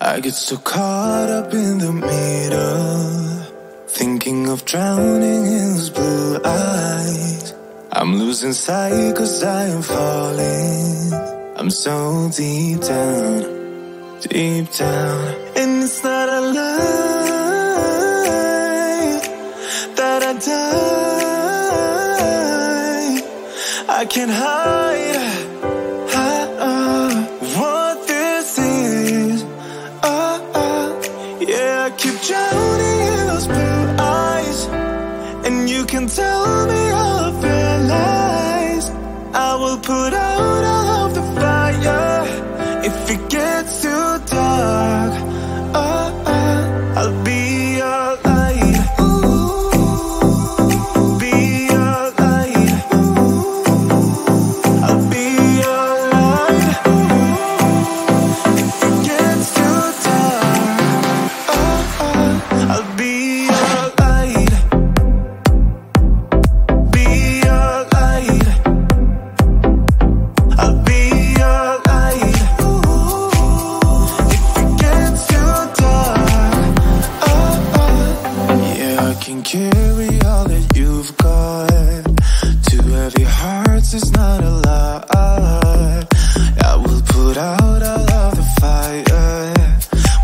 I get so caught up in the middle, thinking of drowning in those blue eyes. I'm losing sight 'cause I am falling. I'm so deep down, deep down. And it's not a lie that I die. I can't hide what this is. Yeah, I keep drowning in those blue eyes, and you can tell me all of your lies. I will put out all of the fire if it gets too dark. I'll be your light. Be your light. I'll be your light. If it gets too dark, I'll be your light. Be your light. I'll be your light. If it gets too dark, yeah, I can carry all that you've got. Two heavy hearts is not a lot. I will put out all of the fire.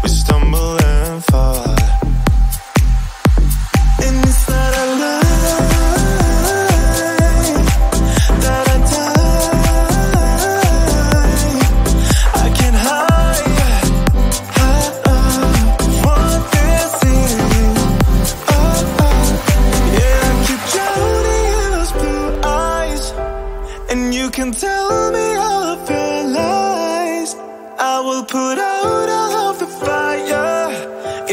We stumble and fall. And it's not a lie that I die. I can't hide what this is. Yeah, I keep drowning in those blue eyes, and you can tell me all of your lies. I will put out all of the fire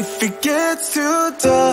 if it gets too dark.